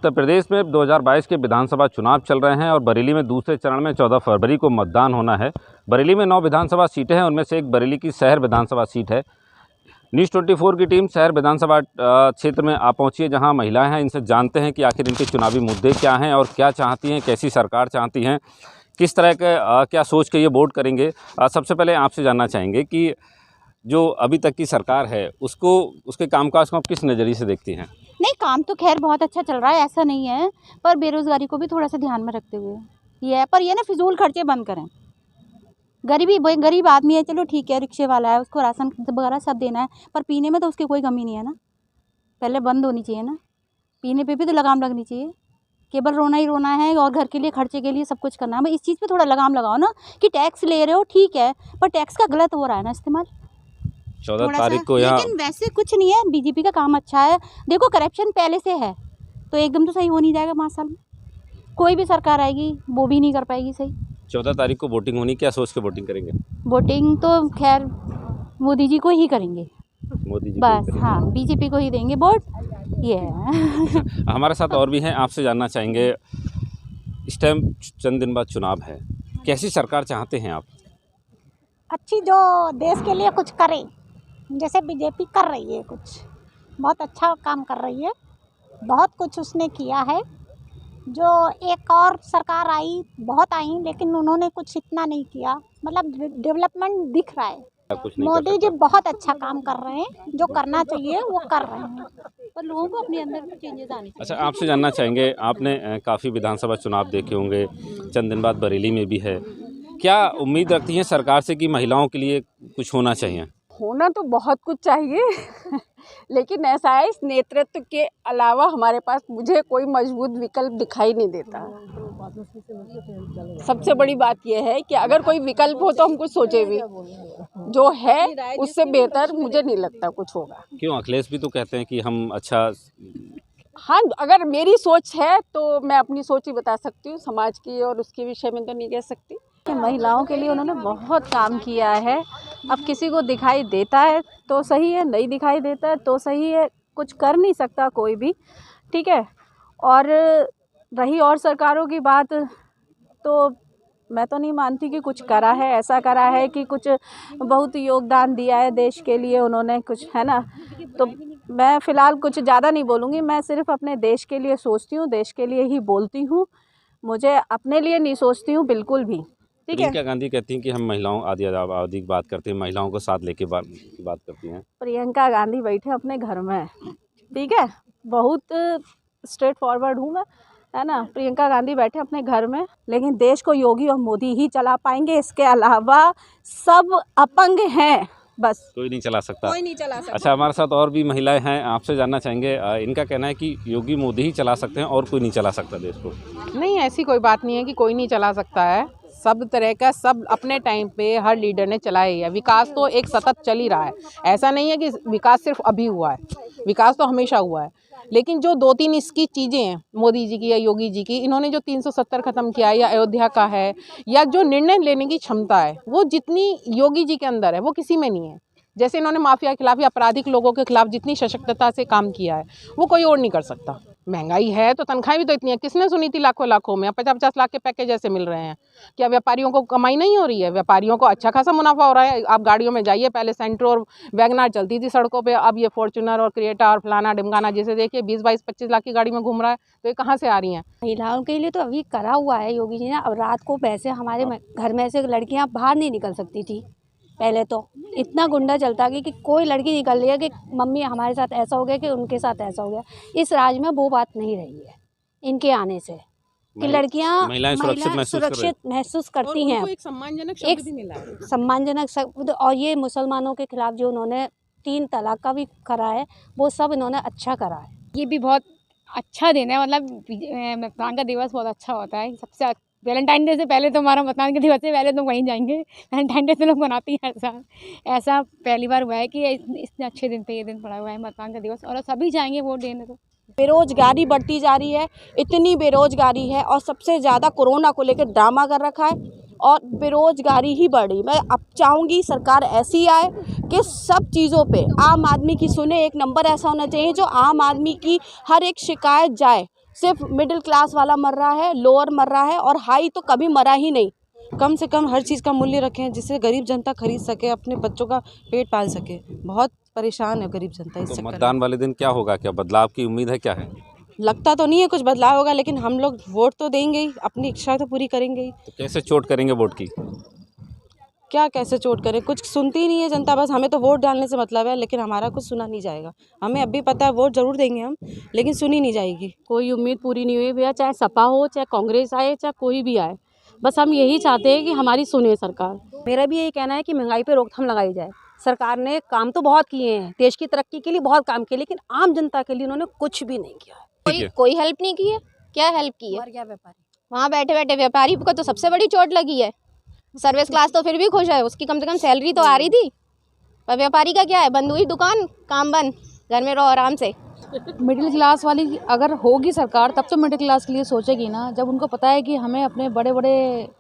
उत्तर प्रदेश में 2022 के विधानसभा चुनाव चल रहे हैं और बरेली में दूसरे चरण में 14 फरवरी को मतदान होना है। बरेली में 9 विधानसभा सीटें हैं, उनमें से एक बरेली की शहर विधानसभा सीट है। न्यूज़ 24 की टीम शहर विधानसभा क्षेत्र में आ पहुंची है, जहां महिलाएं हैं। इनसे जानते हैं कि आखिर इनके चुनावी मुद्दे क्या हैं और क्या चाहती हैं, कैसी सरकार चाहती हैं, किस तरह के क्या सोच के ये वोट करेंगे। सबसे पहले आपसे जानना चाहेंगे कि जो अभी तक की सरकार है उसके कामकाज को आप किस नज़रिए से देखती हैं? नहीं, काम तो खैर बहुत अच्छा चल रहा है, ऐसा नहीं है, पर बेरोज़गारी को भी थोड़ा सा ध्यान में रखते हुए ये है। पर ये ना फिजूल खर्चे बंद करें। गरीब आदमी है, चलो ठीक है, रिक्शे वाला है, उसको राशन वगैरह सब देना है, पर पीने में तो उसकी कोई कमी नहीं है ना। पहले बंद होनी चाहिए ना, पीने पे भी तो लगाम लगनी चाहिए। केवल रोना ही रोना है और घर के लिए खर्चे के लिए सब कुछ करना है। भाई इस चीज़ पे थोड़ा लगाम लगाओ ना कि टैक्स ले रहे हो ठीक है, पर टैक्स का गलत हो रहा है ना इस्तेमाल। 14 तारीख को यहाँ, लेकिन वैसे कुछ नहीं है, बीजेपी का काम अच्छा है। देखो करप्शन पहले से है तो एकदम तो सही हो नहीं जाएगा 5 साल में। कोई भी सरकार आएगी वो भी नहीं कर पाएगी सही। 14 तारीख को वोटिंग होनी, क्या सोच के वोटिंग करेंगे? वोटिंग तो खैर मोदी जी को ही करेंगे, मोदी जी बस। हाँ, बीजेपी को ही देंगे वोट, ये है। हमारे साथ और भी हैं, आपसे जानना चाहेंगे, इस टाइम चंद दिन बाद चुनाव है, कैसी सरकार चाहते हैं आप? अच्छी, जो देश के लिए कुछ करे, जैसे बीजेपी कर रही है, कुछ बहुत अच्छा काम कर रही है, बहुत कुछ उसने किया है। जो एक और सरकार आई, बहुत आई, लेकिन उन्होंने कुछ इतना नहीं किया, मतलब डेवलपमेंट दिख रहा है। मोदी जी बहुत अच्छा काम कर रहे हैं, जो करना चाहिए वो कर रहे हैं, पर लोगों को अपने अंदर भी चेंजेस आने चाहिए। अच्छा, आपसे जानना चाहेंगे, आपने काफ़ी विधानसभा चुनाव देखे होंगे, चंद दिन बाद बरेली में भी है, क्या उम्मीद रखती हैं सरकार से कि महिलाओं के लिए कुछ होना चाहिए? होना तो बहुत कुछ चाहिए लेकिन ऐसा है, इस नेतृत्व के अलावा हमारे पास मुझे कोई मजबूत विकल्प दिखाई नहीं देता। सबसे बड़ी बात यह है कि अगर कोई विकल्प हो तो हम कुछ सोचे भी, जो है उससे बेहतर मुझे नहीं लगता कुछ होगा। क्यों? अखिलेश भी तो कहते हैं कि हम अच्छा। हाँ, अगर मेरी सोच है तो मैं अपनी सोच ही बता सकती हूँ, समाज की और उसके विषय में तो नहीं कह सकती। महिलाओं के लिए उन्होंने बहुत काम किया है। अब किसी को दिखाई देता है तो सही है, नहीं दिखाई देता है तो सही है, कुछ कर नहीं सकता कोई भी, ठीक है। और रही और सरकारों की बात, तो मैं तो नहीं मानती कि कुछ करा है, ऐसा करा है कि कुछ बहुत योगदान दिया है देश के लिए उन्होंने, कुछ है ना। तो मैं फ़िलहाल कुछ ज़्यादा नहीं बोलूँगी, मैं सिर्फ अपने देश के लिए सोचती हूँ, देश के लिए ही बोलती हूँ, मुझे अपने लिए नहीं सोचती हूँ बिल्कुल भी, ठीक है। प्रियंका गांधी कहती हैं कि हम महिलाओं आदि की बात करते हैं, महिलाओं को साथ लेके बात करती हैं। प्रियंका गांधी बैठे अपने घर में, ठीक है, बहुत स्ट्रेट फॉरवर्ड हूँ मैं, है ना। प्रियंका गांधी बैठे अपने घर में, लेकिन देश को योगी और मोदी ही चला पाएंगे, इसके अलावा सब अपंग हैं, बस। कोई नहीं चला सकता। कोई नहीं चला सकता। अच्छा, हमारे साथ और भी महिलाएं हैं, आपसे जानना चाहेंगे, इनका कहना है कि योगी मोदी ही चला सकते हैं और कोई नहीं चला सकता देश को। नहीं, ऐसी कोई बात नहीं है कि कोई नहीं चला सकता है। सब तरह का, सब अपने टाइम पे हर लीडर ने चलाया ही है। विकास तो एक सतत चल ही रहा है, ऐसा नहीं है कि विकास सिर्फ अभी हुआ है, विकास तो हमेशा हुआ है। लेकिन जो 2-3 इसकी चीज़ें हैं मोदी जी की या योगी जी की, इन्होंने जो 370 ख़त्म किया या अयोध्या का है, या जो निर्णय लेने की क्षमता है, वो जितनी योगी जी के अंदर है वो किसी में नहीं है। जैसे इन्होंने माफिया के खिलाफ या आपराधिक लोगों के खिलाफ जितनी सशक्तता से काम किया है वो कोई और नहीं कर सकता। महंगाई है तो तनख्वाहें भी तो इतनी है, किसने सुनी थी लाखों में? 50-50 लाख के पैकेज ऐसे मिल रहे हैं। क्या व्यापारियों को कमाई नहीं हो रही है? व्यापारियों को अच्छा खासा मुनाफा हो रहा है। आप गाड़ियों में जाइए, पहले सेंट्रो और वैगनार चलती थी सड़कों पे, अब ये फॉर्च्यूनर और क्रिएटा और फलाना ढिमकाना, जिसे देखिए 20-22-25 लाख की गाड़ी में घूम रहा है, तो ये कहाँ से आ रही हैं? महिलाओं के लिए तो अभी करा हुआ है योगी जी ने। अब रात को वैसे हमारे घर में से लड़कियां बाहर नहीं निकल सकती थी, पहले तो इतना गुंडा चलता कि कोई लड़की निकल रही है कि मम्मी हमारे साथ ऐसा हो गया कि उनके साथ ऐसा हो गया। इस राज में वो बात नहीं रही है इनके आने से, कि लड़कियां महिलाएं सुरक्षित महसूस करती हैं। एक सम्मानजनक शब्द भी मिला है। सम्मानजनक शब्द, और ये मुसलमानों के खिलाफ जो उन्होंने 3 तलाक का भी करा है, वो सब इन्होंने अच्छा करा है। ये भी बहुत अच्छा दिन है, मतलब मतदान का दिवस बहुत अच्छा होता है। सबसे वैलेंटाइन डे से पहले तो हमारा मतदान के दिवस से पहले तो वहीं जाएंगे। वैलेंटाइन डे से लोग मनाती हैं, ऐसा पहली बार हुआ है कि इतने अच्छे दिन पे ये दिन पड़ा हुआ है मतदान का दिवस, और सभी जाएंगे वोट देने। तो बेरोजगारी बढ़ती जा रही है, इतनी बेरोजगारी है, और सबसे ज़्यादा कोरोना को लेकर ड्रामा कर रखा है और बेरोजगारी ही बढ़ी। मैं अब चाहूँगी सरकार ऐसी आए कि सब चीज़ों पे आम आदमी की सुने। एक नंबर ऐसा होना चाहिए जो आम आदमी की हर एक शिकायत जाए सिर्फ मिडिल क्लास वाला मर रहा है, लोअर मर रहा है, और हाई तो कभी मरा ही नहीं। कम से कम हर चीज़ का मूल्य रखें जिससे गरीब जनता खरीद सके, अपने बच्चों का पेट पाल सके। बहुत परेशान है गरीब जनता इस तो चक्कर में। मतदान वाले दिन क्या होगा, क्या बदलाव की उम्मीद है, क्या है? लगता तो नहीं है कुछ बदलाव होगा, लेकिन हम लोग वोट तो देंगे ही, अपनी इच्छा तो पूरी करेंगे ही। तो कैसे चोट करेंगे वोट की? क्या कैसे चोट करें, कुछ सुनती ही नहीं है जनता। बस हमें तो वोट डालने से मतलब है, लेकिन हमारा कुछ सुना नहीं जाएगा। हमें अभी पता है वोट ज़रूर देंगे हम, लेकिन सुनी नहीं जाएगी। कोई उम्मीद पूरी नहीं हुई भैया, चाहे सपा हो, चाहे कांग्रेस आए, चाहे कोई भी आए। बस हम यही चाहते हैं कि हमारी सुने सरकार। मेरा भी यही कहना है कि महंगाई पे रोकथाम लगाई जाए। सरकार ने काम तो बहुत किए हैं, देश की तरक्की के लिए बहुत काम किए, लेकिन आम जनता के लिए उन्होंने कुछ भी नहीं किया है। कोई हेल्प नहीं की है। क्या हेल्प की है? क्या व्यापारी वहाँ बैठे बैठे व्यापारी को तो सबसे बड़ी चोट लगी है। सर्विस क्लास तो फिर भी खुश है, उसकी कम से कम सैलरी तो आ रही थी। पर व्यापारी का क्या है, बंद हुई दुकान, काम बंद, घर में रहो आराम से। मिडिल क्लास वाली अगर होगी सरकार तब तो मिडिल क्लास के लिए सोचेगी ना। जब उनको पता है कि हमें अपने बड़े बड़े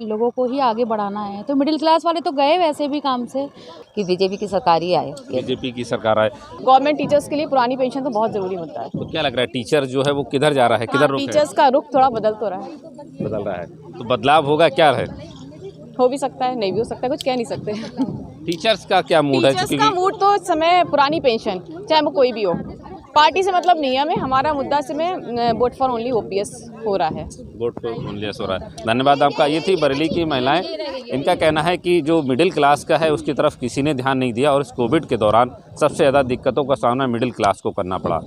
लोगों को ही आगे बढ़ाना है, तो मिडिल क्लास वाले तो गए वैसे भी काम से। कि बीजेपी की सरकार ही आए। बीजेपी की सरकार आए। गवर्नमेंट टीचर्स के लिए पुरानी पेंशन तो बहुत ज़रूरी होता है। तो क्या लग रहा है, टीचर जो है वो किधर जा रहा है, किधर रुक है? टीचर्स का रुख थोड़ा बदल तो रहा है। बदल रहा है, तो बदलाव होगा, क्या है? हो भी सकता है, नहीं भी हो सकता है, कुछ कह नहीं सकते। टीचर्स का क्या मूड है? टीचर्स का मूड तो इस समय पुरानी पेंशन, चाहे वो कोई भी हो, पार्टी से मतलब नहीं है हमें। हमारा मुद्दा से में वोट फॉर ओनली ओपीएस हो रहा है। वोट फॉर ओनली हो रहा है। धन्यवाद आपका। ये थी बरेली की महिलाएं। इनका कहना है कि जो मिडिल क्लास का है उसकी तरफ किसी ने ध्यान नहीं दिया, और इस कोविड के दौरान सबसे ज़्यादा दिक्कतों का सामना मिडिल क्लास को करना पड़ा।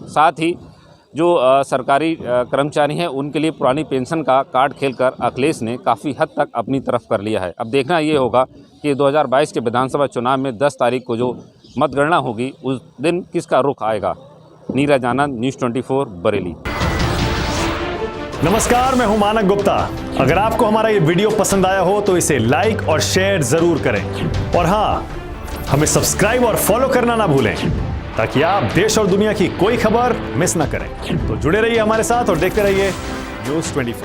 साथ ही जो सरकारी कर्मचारी हैं उनके लिए पुरानी पेंशन का कार्ड खेलकर अखिलेश ने काफ़ी हद तक अपनी तरफ कर लिया है। अब देखना ये होगा कि 2022 के विधानसभा चुनाव में 10 तारीख को जो मतगणना होगी उस दिन किसका रुख आएगा। नीरज आनंद, न्यूज़ 24 बरेली। नमस्कार, मैं हूं मानक गुप्ता। अगर आपको हमारा ये वीडियो पसंद आया हो तो इसे लाइक और शेयर जरूर करें, और हाँ, हमें सब्सक्राइब और फॉलो करना ना भूलें ताकि आप देश और दुनिया की कोई खबर मिस ना करें। तो जुड़े रहिए हमारे साथ और देखते रहिए न्यूज़ 24।